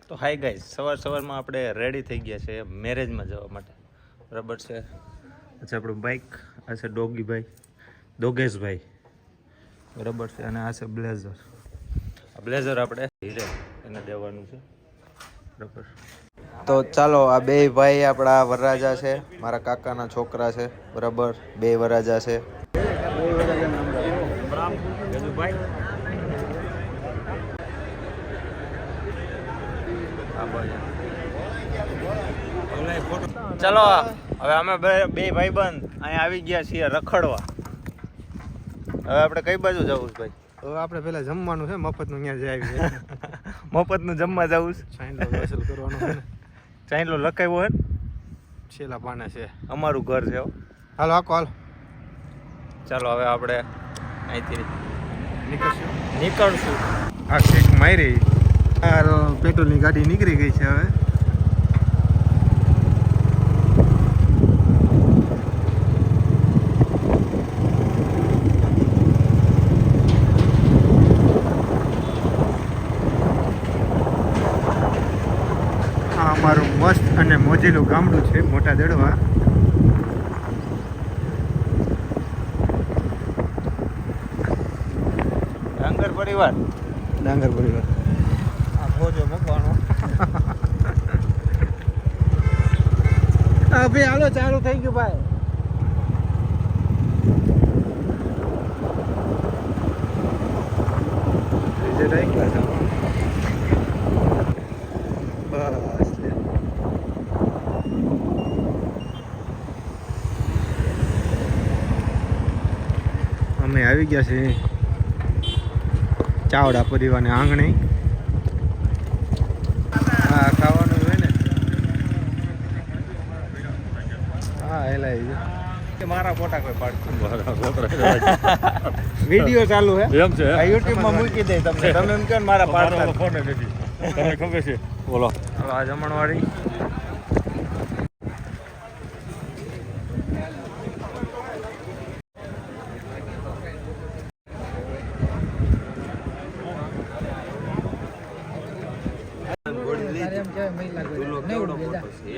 તો hi guys, સવારમાં આપણે રેડી થઈ ગયા છે મેરેજમાં જવા માટે. બરાબર છે. અચ્છા, આપણું બાઇક આ છે દોગેશભાઈ. બરાબર છે. અને આ છે બ્લેઝર. આ બ્લેઝર આપણે હીરે એને દેવાનું છે. બરાબર. તો ચાલો, આ બે ભાઈ આપણા વરરાજા છે, મારા કાકાના છોકરા છે. બરાબર, બે વરરાજા છે. ચલો, હવે અમે બે ભાઈબંધ અહીંયા આવી ગયા છીએ રખડવા. હવે આપણે કઈ બાજુ જવું છે ભાઈ? હવે આપણે પેલા જમવાનું છે, મફતનું ત્યાં જાય છે. મફતનું જમવા જવું છે. ચાઇનલો વસૂલ કરવાનો છે ને. ચાઇનલો લખાવ્યો હે છેલ્લા પાને છે. અમારું ઘર છે. હાલો આકો હાલો. ચાલો, હવે આપણે અહીંથી નીકળશું. આ કેક મારી પેટ્રોલની ગાડી નીકળી ગઈ છે હવે. અમારું મસ્ત અને મોજેલું ગામડું છે મોટા દડવા. ડાંગર પરિવાર. આ ભોજો મૂકવાનો. હા ભાઈ, હાલો, ચાલુ થઈ ગયું ભાઈ. અમે આવી ગયા છે ચાવડા પરિવારને આંગણે. હા, ખાવાનું હોય ને. હા, એલા મારા ફોટા કોઈ પાડતું. વિડીયો ચાલુ હે એમ છે. યુટ્યુબ માં મૂકી દે તમને. તમે એમ કે મારા પાડતા ફોન નથી. તમને ખબર છે. બોલો. હવે આ જમણવાળી.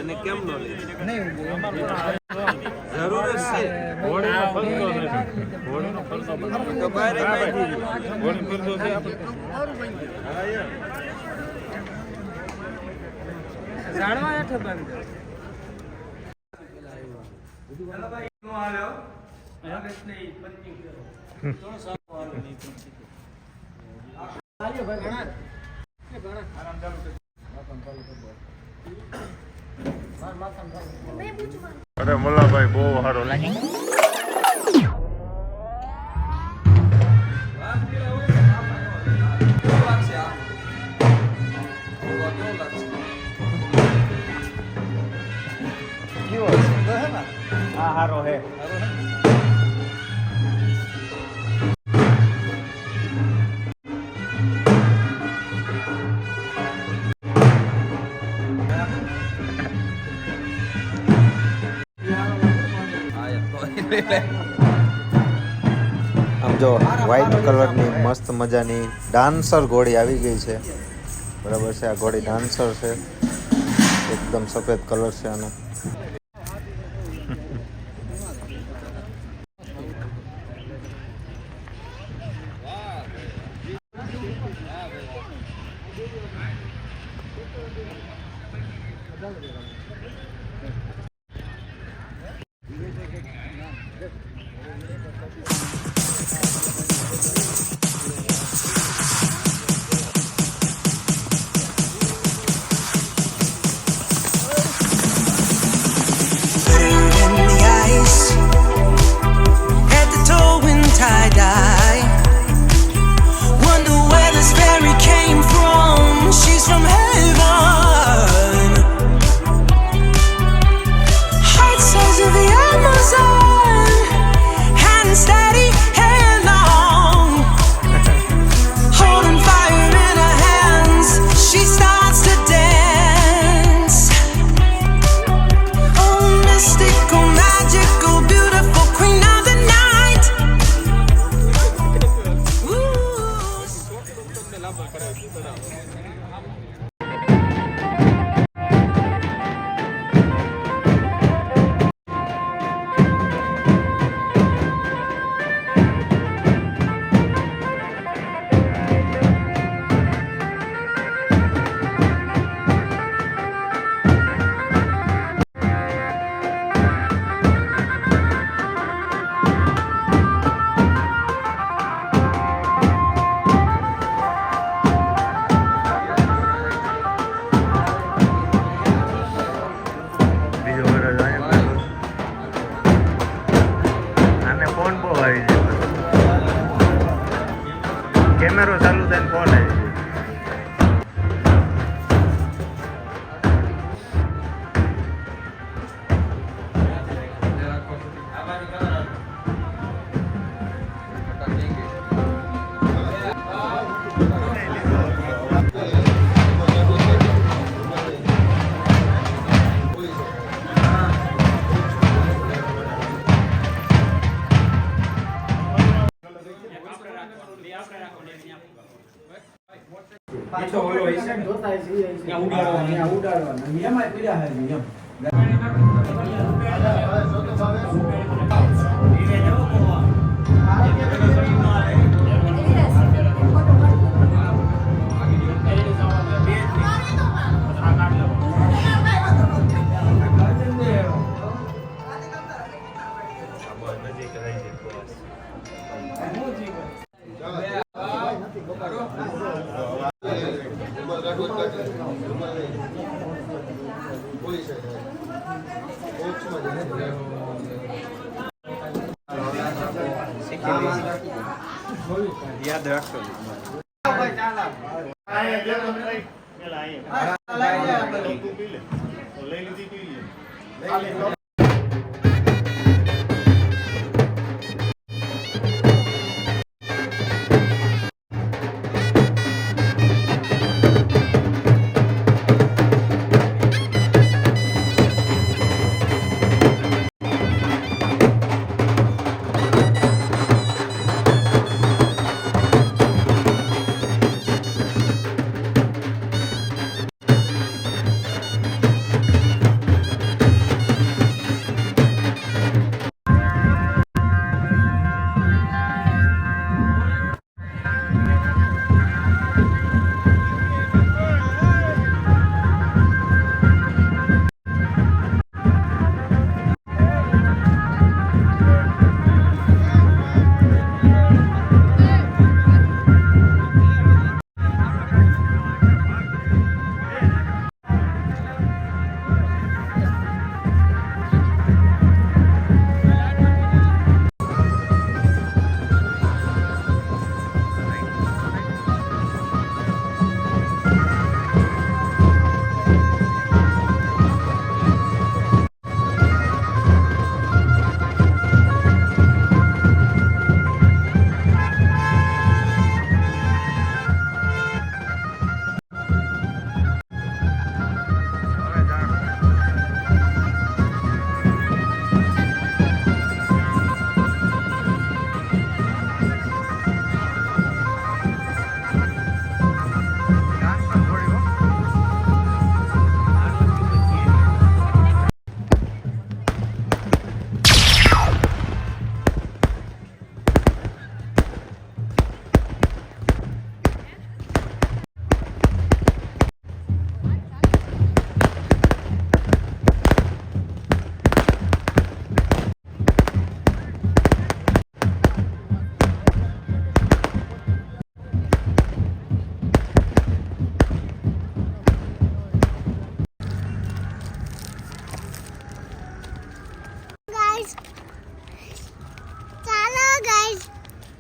એને કેમ નો લે? અરે મુલ્લાભાઈ બહુ સારો લાગે. હા, હારો હે. આમ જો વ્હાઈટ કલરની મસ્ત મજાની ડાન્સર ઘોડી આવી ગઈ છે. બરાબર છે. આ ઘોડી ડાન્સર છે. એકદમ સફેદ કલર છે આનો. કેમેરો ચાલુ થઈને ફોન આવી યાદ રાખશો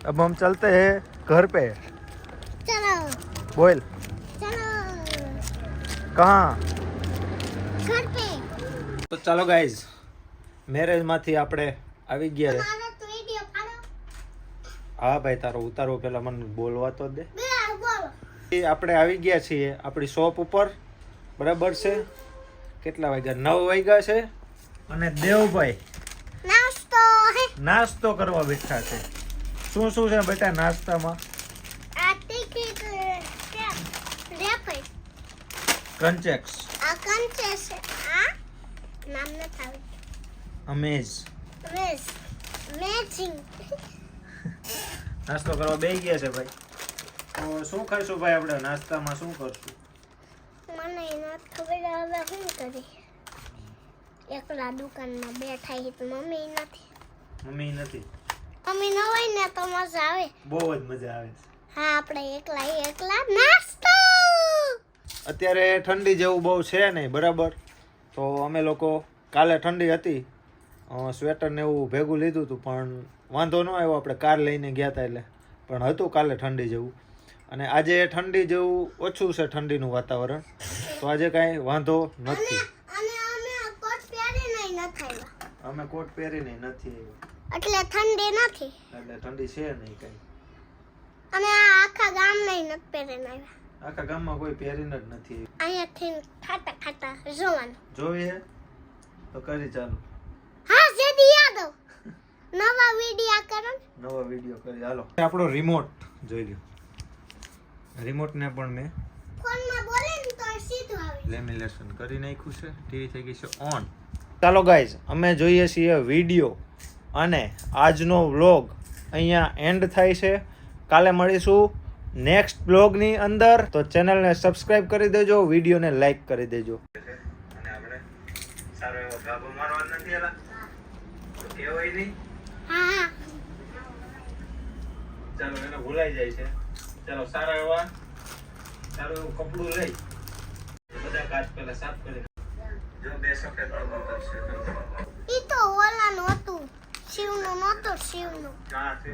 अब हम चलते हैं घर पे चलो बोल चलो कहाँ घर पे તો ચાલો ગાઈઝ મેરેજમાંથી આપણે આવી ગયા છે મારો તો વિડિયો પાડો હા ભાઈ તારો ઉતારો પેલા મને બોલવા તો દે બે બોલો આપણે આવી ગયા છીએ આપણી શોપ ઉપર બરાબર છે કેટલા વાગ્યા 9 વાગ્યા છે અને દેવભાઈ નાસ્તો હે નાસ્તો કરવા બેઠા છે શું શું છે બેટા નાસ્તામાં આ ટિકિટ કે રેપે કંચેક્સ આ કંચે છે આ નામ ન થાવ અમેઝ મેસ મેચિંગ નાસ્તો કરવા બેસી ગયા છે ભાઈ તો શું ખાઈશું ભાઈ આપણે નાસ્તામાં શું કરશું મને નથી ખબર હવે શું કરી એકલા દુકાનમાં બેઠા હી તો મમ્મી નથી મમ્મી નથી મમ્મી ન હોય ને તો મજા આવે બહુ જ મજા આવે છે હા આપણે એકલા નાસ્તો અત્યારે ઠંડી જેવું બહુ છે નહીં બરાબર તો અમે લોકો કાલે ઠંડી હતી સ્વેટર ને એવું ભેગું લીધું હતું પણ વાંધો ન આવ્યો આપણે કાર લઈને ગયા હતા એટલે પણ હતું કાલે ઠંડી જેવું અને આજે ઠંડી જેવું ઓછું છે, ઠંડીનું વાતાવરણ, તો આજે કાંઈ વાંધો નથી. અને અમે કોટ પહેરીને નથી આવ્યા. અમે કોટ પહેરીને નથી આવ્યા. એટલે ઠંડી નથી. એટલે ઠંડી છે નહીં કાંઈ. અને આ આખા ગામને નથી પહેરીને આવ્યા. આખા ગામમાં કોઈ પહેરીને જ નથી. અહીંયાથી ખાતા ખાતા જોવાનું. જોઈએ તો કરી ચાલુ. હા જેદી યાદવ નવા વિડિયો કરો ને. નવો વિડીયો કરી હાલો. આપણો રિમોટ જોઈ લ્યો. રિમોટને પણ મેં ફોનમાં બોલે ને તો સીધું આવે. લેમિનેશન કરી નાખ્યું છે. ટીવી થઈ ગઈ છે ઓન. ચાલો ગાઈઝ, અમે જોઈએ છીએ વિડીયો અને આજનો વ્લોગ અહીંયા એન્ડ થાય છે. કાલે મળીશું નેક્સ્ટ બ્લોગની અંદર. તો ચેનલને સબસ્ક્રાઇબ કરી દેજો, વિડીયોને લાઈક કરી દેજો. અને આપણે સારો એવો ગાભો મારવા નથી આલા તો કેવાય નહીં. હા હા ચાલો એને ભૂલાઈ જાય છે. ચાલો સારું એવું કપડું લઈ બધા કાચ પહેલા સાફ કરી જો. બે સફેદ કબૂતર છે. ઈ તો ઓલાનું હતું, શિવનું નહોતું. શિવનું હા છે.